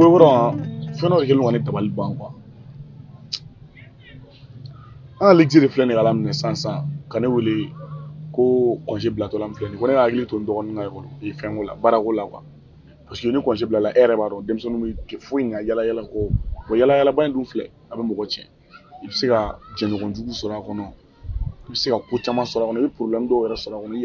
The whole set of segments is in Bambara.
voir fɛn dɔ de kɛlen don ka ne dabali ban quoi. An ka lecture de filɛ nin ye ka laminɛ sisan ka ne wele ko congé bilatɔla min filɛ nin ye ko ne ka hakili to n dɔgɔnin ka fɛnko la baarako la quoi. Parce que ni congé bilala e yɛrɛ b'a dɔn denmisɛnninw bɛ foyi nka yala yala kɔ wa yala yalaba in dun filɛ a bɛ mɔgɔ tiɲɛ. I bɛ se ka jɛɲɔgɔn jugu sɔrɔ a kɔnɔ i bɛ se ka ko caman sɔrɔ a kɔnɔ i bɛ problème dɔw yɛrɛ sɔrɔ a kɔnɔ i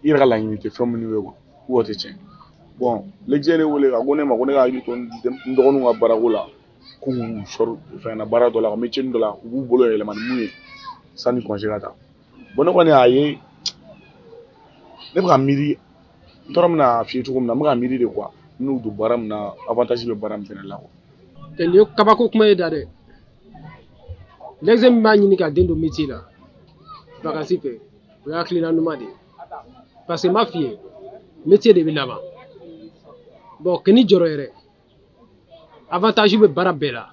yɛrɛ ka laɲini tɛ fɛn minnu ye quoi k'o tɛ tiɲɛ. Bon lecture ne wele ka ko ne ma ko ne ka hakili to n dɔgɔninw ka baarako la k'u sɔrɔ fɛn na baara dɔ la ka métier dɔ la u b'u bolo yɛlɛma ni mun ye sanni congé ka taa. Bon ne kɔni y'a ye ne bɛ ka miiri n tɔra min na f'i ye cogo min na n bɛ ka miiri de quoi n'u don baara min na avantage bɛ baara min fana la quoi. Nin ye kabako kuma ye da dɛ. L'examen b'a ɲini ka den don métier la vacances fɛ o y'a hakilina ɲuman de ye parce que n b'a f'i ye métier de bɛ laban bon k'i ni jɔrɔ yɛrɛ avantage bɛ baara bɛɛ la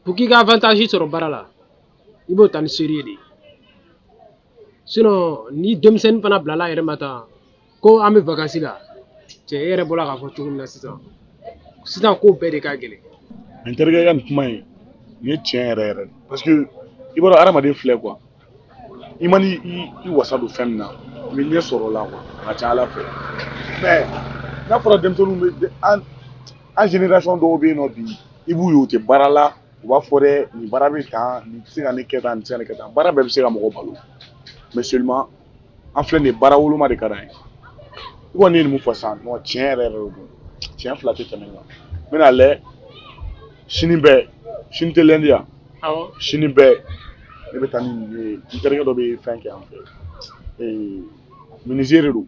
pour k'i ka avantage sɔrɔ baara la i b'o ta ni sérieux de ye sinon ni denmisɛnnin fana bilala a yɛrɛ ma tan ko an bɛ vacances la cɛ e yɛrɛ bɔra k'a fɔ cogo min na sisan ko bɛɛ de ka gɛlɛn. N terikɛ ka nin kuma in nin ye tiɲɛ yɛrɛ yɛrɛ parce que i b'a dɔn hadamaden filɛ quoi i man i wasa don fɛn min na i bɛ ɲɛ sɔrɔ o la quoi a ka ca Ala fɛ mais n'a fɔra denmisɛnninw bɛ an génération dɔw bɛ yen nɔ bi i b'u ye u tɛ baara la u b'a fɔ dɛ nin baara bɛ tan nin tɛ se ka ne kɛ tan nin tɛ se ka ne kɛ tan baara bɛɛ bɛ se ka mɔgɔ balo mais seulement an filɛ nin ye baara woloma de ka d'an ye i kɔni ye nin mun fɔ sisan non tiɲɛ yɛrɛ yɛrɛ de don tiɲɛ fila tɛ tɛmɛ kan n bɛna lajɛ sini tɛ lundi ya sini bɛɛ ne bɛ taa ni nin ye n terikɛ dɔ bɛ fɛn kɛ an fɛ menuisier de don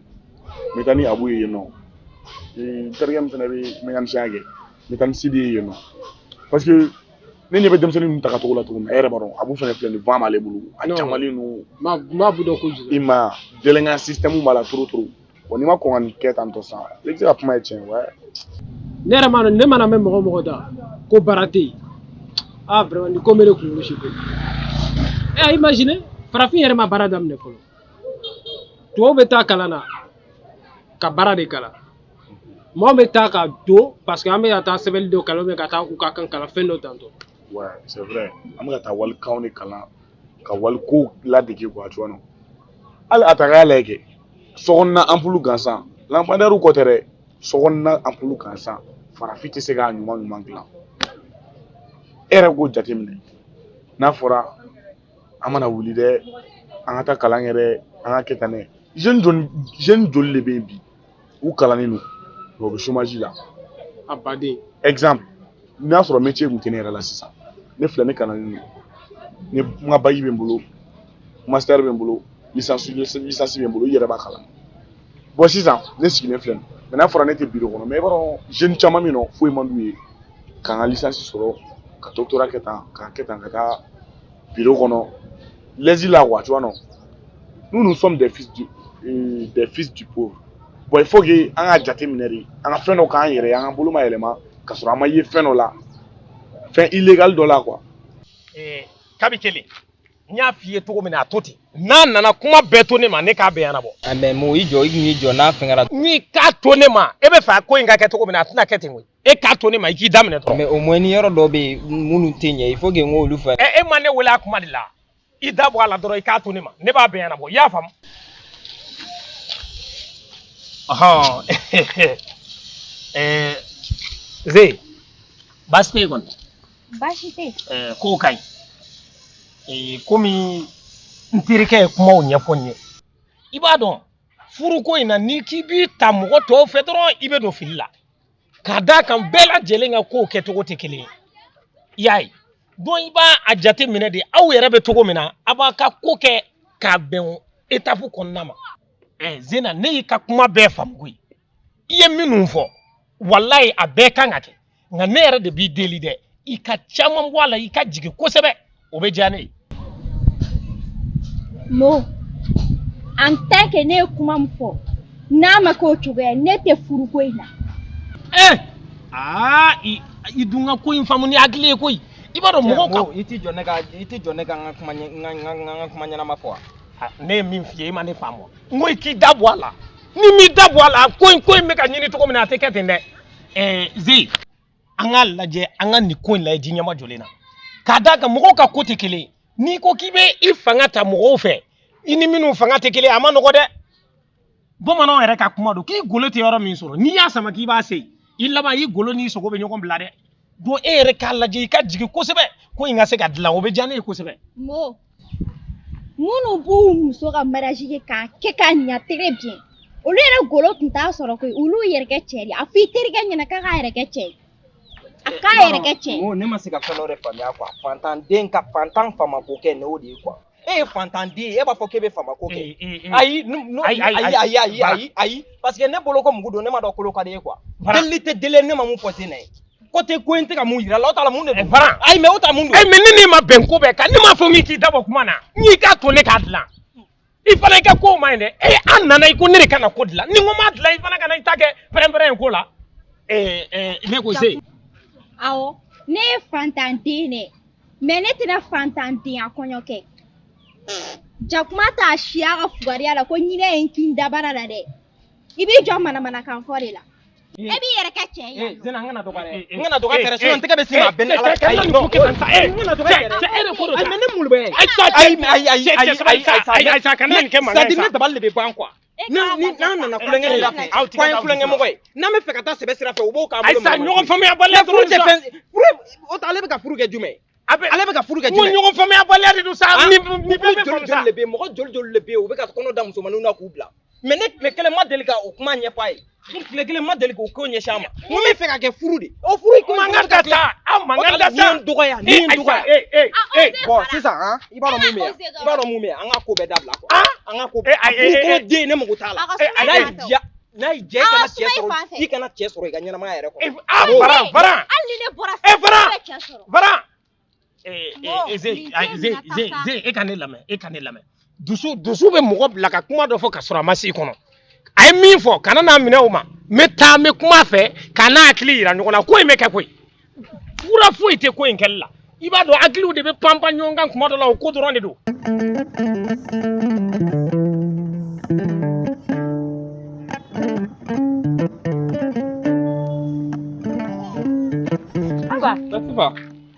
n bɛ taa ni Abu ye yen nɔ n terikɛ min fana bɛ mécanicien kɛ n bɛ taa ni Sidi ye yen nɔ parce que ne ɲɛ bɛ denmisɛnnin ninnu ta ka cogo la cogo min e yɛrɛ b'a dɔn Abu fana filɛ nin vent b'ale bolo a jamalen don m'a bu dɔn kojugu i ma délinquant système b'a la trop bon n'i ma kɔn ka nin kɛ tan tɔ sisan i bɛ se ka kuma ye tiɲɛ ouais. Ne yɛrɛ ma dɔn ne mana mɛn mɔgɔ mɔgɔ da ko baara tɛ yen vraiment nin ko bɛ ne kunkolo si koyi imagine farafin yɛrɛ ma baara daminɛ fɔlɔ tubabu bɛ taa kalan na ka baara de kalan mɔgɔ bɛ taa ka don parce que an bɛ ka taa sɛbɛnni dɔ kalan ka taa k'u ka kan kalan fɛn dɔ tantɔ. Ouais c'est vrai an bɛ ka taa walikanw de kalan ka waliko ladege quoi tu vois non hali a ta k'a lajɛ kɛ sokɔnɔna ampoule gansan lampadaire kɔ tɛ dɛ sokɔnɔna ampoule gansan farafin tɛ se k'a ɲuman dilan e yɛrɛ k'o jateminɛ n'a fɔra an mana wuli dɛ an ka taa kalan kɛ dɛ an ka kɛ tan dɛ jeune joli de bɛ yen bi u kalannen don u bɛ chômage la a baden exemple n'a sɔrɔ métier tun tɛ ne yɛrɛ la sisan ne filɛ ne kalannen don n ka bac bɛ n bolo master bɛ n bolo licence bɛ n bolo i yɛrɛ b'a kalan bon sisan ne sigilen filɛ mais n'a fɔra ne tɛ bureau kɔnɔ mais i b'a dɔn jeune caman bɛ yen nɔ foyi man d'u ye k'an ka licence sɔrɔ ka doctorat kɛ tan k'a kɛ tan ka taa bureau kɔnɔ l'aise la quoi tu vois non nous sommes des fils du pauvre bon il faut que an ka jateminɛ de an ka fɛn dɔ k'an yɛrɛ ye an ka bolo ma yɛlɛma ka sɔrɔ an ma ye fɛn dɔ la fɛn illégal dɔ la quoi. Kabi kelen n y'a f'i ye cogo min na a to ten n'a nana kuma bɛɛ to ne ma ne k'a bɛɛ ɲɛnabɔ. Mais mo i jɔ n'a fɛngɛra. N'i k'a to ne ma e bɛ fɛ a ko in ka kɛ cogo min na a tɛna kɛ ten koyi e k'a to ne ma i k'i daminɛ dɔrɔn. Mais au moins ni yɔrɔ dɔ bɛ yen minnu tɛ ɲɛ il faut que n k'olu fɛ. E ma ne wele a kuma de la i da bɔ a la dɔrɔn i k'a to ne ma ne b'a bɛɛ ɲɛnabɔ i y'a faamu. Ze baasi tɛ yen kɔni. Baasi tɛ yen. Kow ka ɲi komi n terikɛ ye kumaw ɲɛfɔ n ye i b'a dɔn furuko in na n'i k'i b'i ta mɔgɔ tɔw fɛ dɔrɔn i bɛ don fili la k'a d'a kan bɛɛ lajɛlen ka kow kɛcogo tɛ kelen ye i y'a ye donc i b'a jate minɛ de aw yɛrɛ bɛ cogo min na a b'a ka ko kɛ k'a bɛn étape kɔnɔna ma Zena ne y'i ka kuma bɛɛ faamu koyi i ye minnu fɔ walayi a bɛɛ kan ka kɛ nka ne yɛrɛ de b'i deli dɛ i ka caman bɔ a la i ka jigin kosɛbɛ o bɛ diya ne ye. Mo en tant que ne ye kuma min fɔ n'a ma kɛ o cogoya ne tɛ furuko in na. I dun ka ko in faamu ni hakili ye koyi i b'a dɔn mɔgɔw ka. I tɛ jɔ ne ka n ka kuma ɲɛnama fɔ wa. Ne ye min f'i ye i ma ne faamu n ko i k'i da bɔ a la ni mi dabɔ a la ko in bɛ ka ɲini cogo min na a tɛ kɛ ten dɛ Ze an k'a lajɛ an ka nin ko in lajɛ diɲɛma jɔlen na k'a d'a kan mɔgɔw ka ko tɛ kelen ye n'i ko k'i bɛ i fanga ta mɔgɔw fɛ i ni minnu fanga tɛ kelen ye a ma nɔgɔ dɛ bamananw yɛrɛ ka kuma don k'i golo tɛ yɔrɔ min sɔrɔ n'i y'a sama k'i b'a se i laban i golo n'i sogo bɛ ɲɔgɔn bila dɛ donc e yɛrɛ k'a lajɛ i ka jigin kosɛbɛ ko in ka se ka dilan o bɛ diya ne ye kosɛbɛ. Mo minnu b'u muso ka mariage kɛ k'a kɛ k'a ɲɛ très bien olu yɛrɛ golo tun t'a sɔrɔ koyi olu yɛrɛ kɛ cɛ de a fɔ i terikɛ ɲɛna k'a k'a yɛrɛ kɛ cɛ ye a k'a yɛrɛ kɛ cɛ ye. Mo ne ma se ka fɛn dɔ de faamuya quoi fantanden ka fantan famako kɛ n'o de ye quoi e ye fantanden ye e b'a fɔ k'e bɛ famako kɛ ayi parce que ne bolo ko mugu don ne ma dɔn kolo ka di ye quoi deli tɛ deli ne ma mun fɔ sen na ye ko tɛ ko in tɛ ka mun yira la o t'a la mun de don ayi mais o t'a mun don mais ni ne ma bɛn ko bɛɛ kan ne m'a fɔ min k'i dabɔ kuma na n'i k'a to ne k'a dilan i fana i ka ko ma ɲi dɛ an nana i ko ne de ka na ko dilan ni n ko m'a dilan i fana ka na i ta kɛ pɛrɛn-pɛrɛn in ko la ne ko se. Awɔ ne ye fantanden de mais ne tɛna fantandenya kɔɲɔ kɛ jakuma t'a siya ka fugariya la ko ɲinɛ ye n kin dabara la dɛ i b'i jɔ manamanakan fɔ de la e b'i yɛrɛ kɛ cɛ ye. Zena n kana dɔgɔya n kana dɔgɔya tɛrɛ sinon n tɛgɛ bɛ s'i ma bɛn ni ala cɛ n kana dɔgɔya tɛrɛ mais ne mulu bɛ ayi kana nin kɛ mankan ye sa ne dabali de bɛ ban quoi n'an nana kulonkɛ de la fɛ ko an ye kulonkɛmɔgɔ ye n'an bɛ fɛ ka taa sɛbɛ sira fɛ u b'o k'an bolo ayisa ɲɔgɔn faamuya baliya dɔrɔn sa o ale bɛ ka furu kɛ jumɛn ale bɛ ka furu kɛ jumɛn ɲɔgɔn faamuya baliya de don sa ni bɛɛ bɛ faamu sa mɔgɔ joli de bɛ yen u bɛ ka kɔnɔ da musomaninw na k'u bila mais ne tile kelen ma deli ka o kuma ɲɛfɔ a ye ni tile kelen ma deli k'o ko ɲɛsin a ma mun bɛ fɛ ka kɛ furu de o furu mankan ka taa mankan ka taa ni n dɔgɔya bon sisan i b'a dɔn mun bɛ yan an ka ko bɛɛ dabila quoi an ka ko furu den ne mago t'a la n'a y'i diya i kana cɛ sɔrɔ i ka ɲɛnamaya yɛrɛ kɔnɔ Varan hali ni ne bɔra fɛ Varan bɛ cɛ sɔrɔ Varan Ze e ka ne lamɛn dusu bɛ mɔgɔ bila ka kuma dɔ fɔ ka sɔrɔ a ma s'i kɔnɔ a ye min fɔ kana n'a minɛ o ma n bɛ taa n bɛ kuma fɛ ka n'a hakili yira ɲɔgɔn na ko in bɛ kɛ koyi fura foyi tɛ ko in kɛli la i b'a dɔn hakiliw de bɛ panpan ɲɔgɔn kan kuma dɔ la o ko dɔrɔn de don.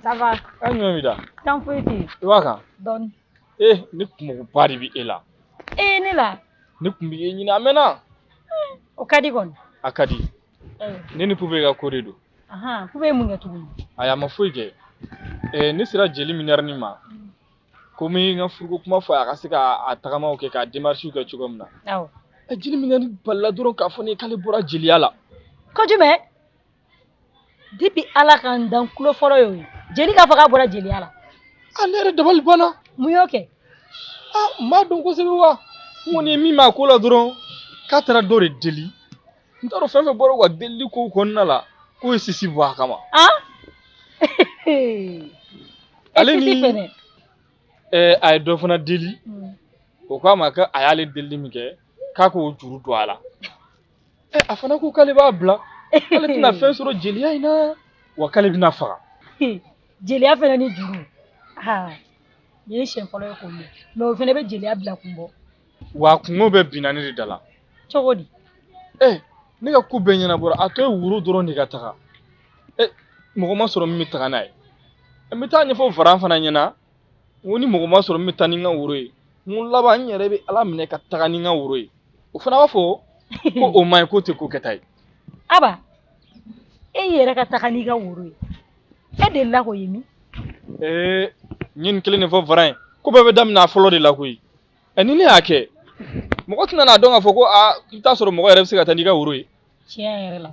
Ça va. An ɲɔgɔn mi da. T'en foyi tɛ yen. I b'a kan. Dɔɔni. Ne kunmɔgɔba de bɛ e la. Ne la. Ne kun bɛ e ɲini a mɛnna. O ka di kɔni. A ka di. Ne ni Pube ka ko de don. Pube ye mun kɛ tuguni. Ayi a ma foyi kɛ. Ne sera jeli minɛrini ma. Komi n ka furuko kuma fɔ a ka se k'a tagamaw kɛ k'a démarches kɛ cogo min na. Awɔ. Jeli minɛrini balila dɔrɔn k'a fɔ ne ye k'ale bɔra jeliya la. Ko jumɛn? Depuis Ala ka n dan kulo fɔlɔ y'o ye. Jeli k'a fɔ k'a bɔra jeliya la. Ne yɛrɛ dabali banna. Mun y'o kɛ? N b'a dɔn kosɛbɛ wa. N kɔni ye min m'a ko la dɔrɔn k'a taara dɔ de deli. N t'a dɔn fɛn fɛn bɔra u ka delili kow kɔnɔna la k'o ye sisi bɔ a kama. Ale ni a ye dɔ fana deli o k'a ma k'a y'ale delili min kɛ k'a k'o juru don a la. A fana ko k'ale b'a bila k'ale tɛna fɛn sɔrɔ jeliya in na wa k'ale bɛna faga. Jeliya fana ni juru nin ye siɲɛ fɔlɔ ye k'o mɛn mais o fana bɛ jeliya bila kun bɔ. Wa kungo bɛ binna ne de da la. Cogo di? Ne ka ko bɛɛ ɲɛnabɔra a tɔ ye woro dɔrɔn de ka taga. Mɔgɔ ma sɔrɔ min bɛ taga n'a ye. N bɛ taa ɲɛfɔ Varan fana ɲɛna n ko ni mɔgɔ ma sɔrɔ min bɛ taa ni n ka woro ye n ko laban n yɛrɛ bɛ Ala minɛ ka taga ni n ka woro ye. O fana b'a fɔ ko o ma ɲi k'o tɛ ko kɛta ye. Aba e yɛrɛ ka taga n'i ka woro ye e delila k'o ye min? N ye nin kelen de fɔ Varan ye ko bɛɛ bɛ daminɛ a fɔlɔ de la koyi. Ni ne y'a kɛ mɔgɔ tɛna n'a dɔn k'a fɔ ko i bɛ taa sɔrɔ mɔgɔ yɛrɛ bɛ se ka taa n'i ka woro ye. Tiɲɛ yɛrɛ la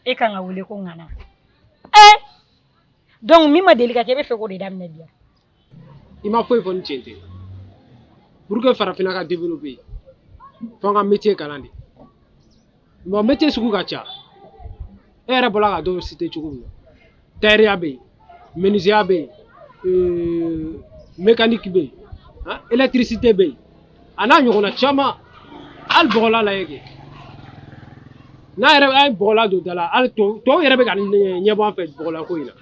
e kan ka wele ko ŋana. Donc min ma deli ka kɛ e bɛ fɛ k'o de daminɛ bi. I ma foyi fɔ ni tiɲɛ tɛ. Pour que farafinna ka développer fo an ka métier kalan de. Bon métier sugu ka ca. E yɛrɛ bɔra ka dɔw citer cogo min na. Tailleur bɛ yen, menuisier bɛ yen, mécanique bɛ yen, électricité bɛ yen. A n'a ɲɔgɔnna caman hali bɔgɔla lajɛ kɛ. N'a yɛrɛ an ye bɔgɔla don da la hali tɔw yɛrɛ bɛ ka ɲɛbɔ an fɛ bɔgɔla ko in na.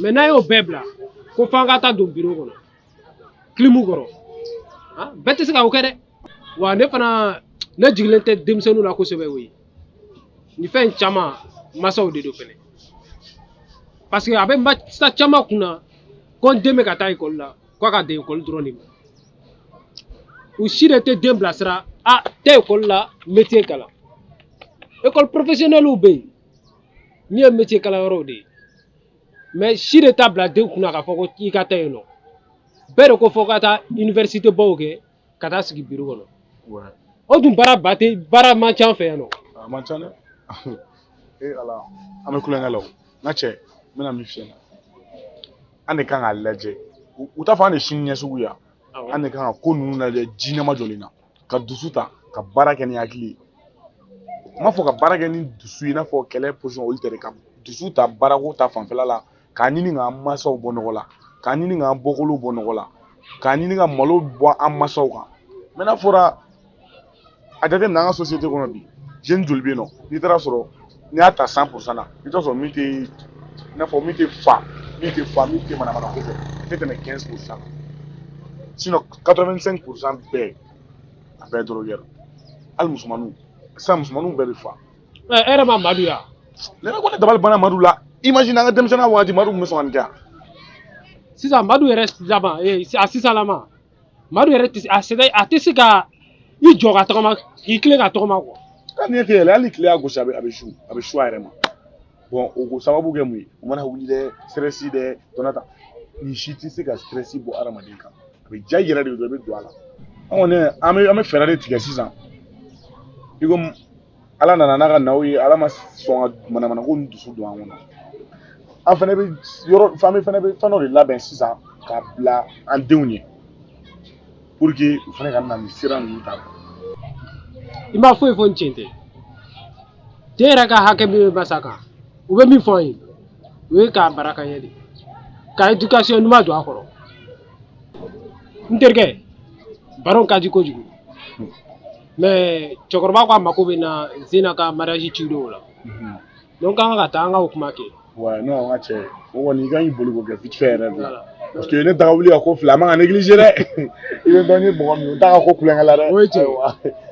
Mais n'a y'o bɛɛ bila ko f'an ka taa don bureau kɔnɔ clim kɔrɔ bɛɛ tɛ se k'o kɛ dɛ. Wa ne fana ne jigilen tɛ denmisɛnninw la kosɛbɛ o ye nin fɛn caman masaw de do fɛnɛ parce que a bɛ masa caman kunna ko n den bɛ ka taa école la k'a ka dan école dɔrɔn de ma u si de tɛ den bilasira a tɛ école la métier kalan école professionnelle bɛ yen min ye métier kalanyɔrɔw de ye mais si de t'a bila den kunna k'a fɔ ko i ka taa yen nɔ bɛɛ de ko fɔ ka taa université baw kɛ ka taa sigi bureau kɔnɔ o dun baara man ca an fɛ yan nɔ. A man ca dɛ ala an bɛ kulonkɛ la o n ka cɛ n bɛna min f'i ɲɛna an de kan k'a lajɛ u t'a fɔ an de sini ɲɛsugu ya an de kan ka ko ninnu lajɛ jinɛma jɔlen na ka dusu ta ka baara kɛ ni hakili ye n m'a fɔ ka baara kɛ ni dusu ye i n'a fɔ kɛlɛ position olu tɛ dɛ ka dusu ta baarako ta fanfɛla la k'a ɲini k'an mansaw bɔ nɔgɔ la k'a ɲini k'an bɔkolow bɔ nɔgɔ la k'a ɲini ka malo bɔ an mansaw kan mɛ n'a fɔra a jateminɛ an ka société kɔnɔ bi jeune joli bɛ yen nɔ n'i taara sɔrɔ n'i y'a ta 100% na i t'a sɔrɔ min tɛ i n'a fɔ min tɛ fa min tɛ manamana ko fɛ a tɛ tɛmɛ 15% kan sinon 85% bɛɛ a bɛɛ ye drogueur hali musomaninw sisan musomaninw bɛɛ bɛ fa. e yɛrɛ ma Madu ya. ne ko ne dabali banna Madu la imagine an ka denmisɛnninya waati Madu tun bɛ sɔn ka nin kɛ yan. sisan Madu yɛrɛ laban a sisanlama Madu yɛrɛ a tɛ se ka i jɔ ka tagama k'i tilen ka tagama quoi. N'i ye kɛ yɛlɛ hali ni tile y'a gosi a bɛ su a yɛrɛ ma bon o ko sababu kɛ mun ye o mana wuli dɛ stress dɛ Tonata ni si tɛ se ka stress bɔ adamaden kan a bɛ ja i yɛrɛ de don i bɛ don a la an kɔni an bɛ fɛɛrɛ de tigɛ sisan i ko ala nana n'a ka naw ye ala ma sɔn ka manamana ko ni dusu don an kɔnɔ an fɛnɛ bɛ yɔrɔ fɛn bɛ fɛn dɔ de labɛn sisan k'a bila an denw ɲɛ pour que u fana ka na nin sira ninnu ta. I m'a foyi fɔ n cɛ tɛ den yɛrɛ ka hakɛ min bɛ masa kan u bɛ min fɔ an ye o ye k'a baraka ɲɛ de ka éducation ɲuman don a kɔrɔ n terikɛ baro ka di kojugu mais cɛkɔrɔba ko a mako bɛ na Zena ka mariage ci don o la donc an ka taa an ka o kuma kɛ. Ouais non n ka cɛ o kɔni i ka ɲi boli k'o kɛ vite fait yɛrɛ de parce que ne taga wuli ka ko fila a man ka négliger dɛ i bɛ dɔn ni mɔgɔ min o t'a ka ko kulonkɛ la dɛ. o ye tiɲɛ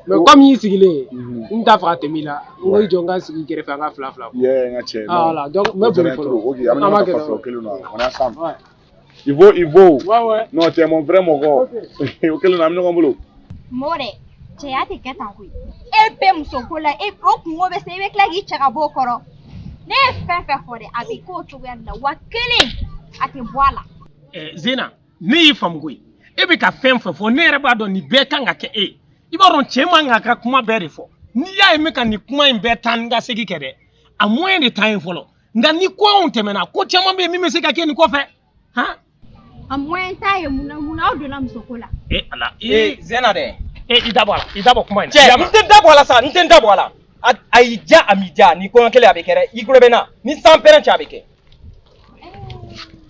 mais comme i sigilen n t'a fɛ ka tɛmɛ i la n ko i jɔ n ka sigi kɛrɛfɛ an ka fila fila. n ka cɛ voilà donc n bɛ boli fɔlɔ ok an bɛ ɲɔgɔn ta fila kelen na on est ensemble. Ivo non tu es mon vrai mɔgɔ o kelen na an bɛ ɲɔgɔn bolo. More cɛya tɛ kɛ tan koyi e bɛ muso ko la o kungo bɛ se i bɛ tila k'i cɛ ka bɔ o kɔrɔ ne ye fɛn fɛn fɔ dɛ a bɛ k'o cogoya de la wa kelen a tɛ bɔ a la. Zena ne y'i faamu koyi e bɛ ka fɛn fɛn fɔ ne yɛrɛ b'a dɔn nin bɛɛ kan ka kɛ e i b'a dɔn cɛ man ka kuma bɛɛ de fɔ n'i y'a ye n bɛ ka nin kuma in bɛɛ taa ni ka segin kɛ dɛ a moyen de taa yen fɔlɔ nka ni kow tɛmɛna ko caman bɛ yen min bɛ se ka kɛ nin kɔfɛ han. a moyen t'a ye mun na aw donna musoko la. ala Zena dɛ. i da bɔ a la i da bɔ kuma in na. cɛ n tɛ da bɔ a la sa n tɛ da bɔ a la a y'i ja a m'i ja ni kɔɲɔ kelen a bɛ kɛ dɛ i tulo bɛ n na ni san pɛrɛn cɛ a bɛ kɛ.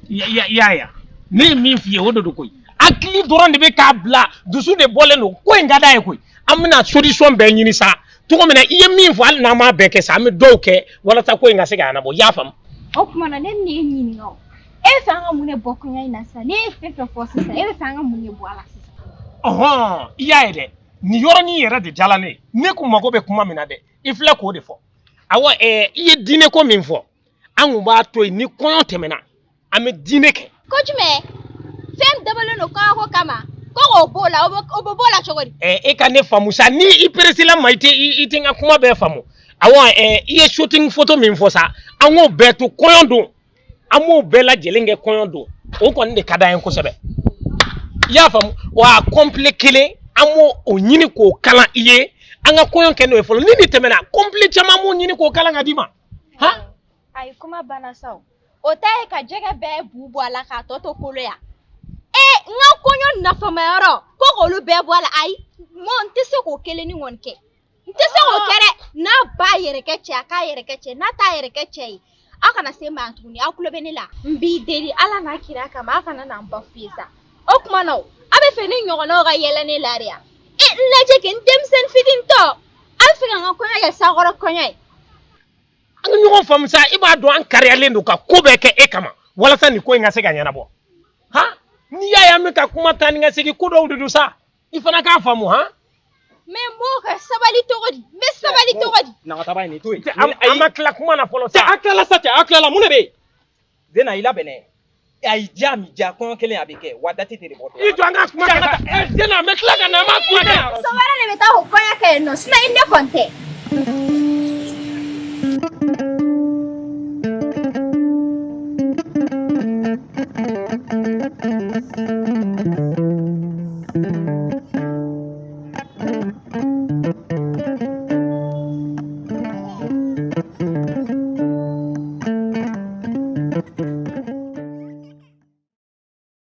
ya ne ye min f'i ye o de don koyi hakili dɔrɔn de bɛ k'a bila dusu de bɔlen don ko in ka d'a ye koyi an bɛna solution bɛɛ ɲini sa cogo min na i ye min fɔ hali n'an m'a bɛɛ kɛ sa an bɛ dɔw kɛ walasa ko in ka se ka ɲɛnabɔ i y'a faamu. o tuma na ne bɛ n'e ɲininka o e bɛ fɛ an ka mun de bɔ kɔɲɔ in na sisan ne ye fɛn fɛn fɔ sisan e bɛ fɛ an ka mun de bɔ a la sisan. ɔhɔn i y'a ye dɛ nin yɔrɔnin yɛrɛ de jala ne ye ne kun mago bɛ kuma min na dɛ i filɛ k'o de fɔ awɔ i ye diinɛ ko min fɔ an kun b'a to yen ni kɔɲɔ tɛmɛna an bɛ diinɛ kɛ. ko jumɛn fɛn dabalen don kɔɲɔko kama ko k'o b'o la o bɛ b'o la cogo di. e ka ne faamu sa ni i peresela ma i tɛ n ka kuma bɛɛ faamu awɔ i ye shooting photo min fɔ sa an k'o bɛɛ to kɔɲɔ don an b'o bɛɛ lajɛlen kɛ kɔɲɔ don o kɔni de ka d'an ye kosɛbɛ i y'a faamu wa complet kelen an b'o o ɲini k'o kalan i ye an ka kɔɲɔ kɛ n'o ye fɔlɔ ni nin tɛmɛna complet caman b'o ɲini k'o kalan ka d'i ma han. ayi kuma banna sa o t'a ye ka jɛgɛ bɛɛ bu bɔ a la k'a tɔ to kolo yan n ka kɔɲɔ nafamayɔrɔ ko k'olu bɛɛ bɔ a la ayi n tɛ se k'o kelen ni kɔni kɛ n tɛ se k'o kɛ dɛ n'a b'a yɛrɛ kɛ cɛ a k'a yɛrɛ kɛ cɛ n'a t'a yɛrɛ kɛ cɛ ye aw kana se ma tuguni aw tulo bɛ ne la n b'i deli ala n'a kira kama aw kana n'an ba f'i ye sa o tuma na aw bɛ fɛ ne ɲɔgɔnnaw ka yɛlɛ ne la de yan n lajɛ kɛ n denmisɛnnin fitinin tɔ aw bɛ fɛ ka n ka kɔɲɔ kɛ sakɔrɔ kɔɲɔ ye. an ka ɲɔgɔn faamu sa i b'a dɔn an kariyalen don ka ko bɛɛ kɛ e kama walasa nin ko in ka se ka ɲɛnabɔ han n'i y'a ye an bɛ ka kuma taa ni ka segin ko dɔw de don sa i fana k'a faamu han. Mais moi, sabali togodi. Mais sabali togodi. Nanga taba ni to yi. Ama kila kuma na fɔlɔ Cɛ sa. a tilala sa cɛ a tilala mun de bɛ yen Zena i labɛnɛ a y'i ja mi ja kɔɲɔ kelen a bɛ kɛ wa date tɛ de bɔ I jɔ an ka kuma kɛ sa. Zena an bɛ tila ka na an b'a kuma kɛ. Muso wɛrɛ de bɛ taa o kɔɲɔ kɛ yen nɔ sinon i ne kɔni tɛ.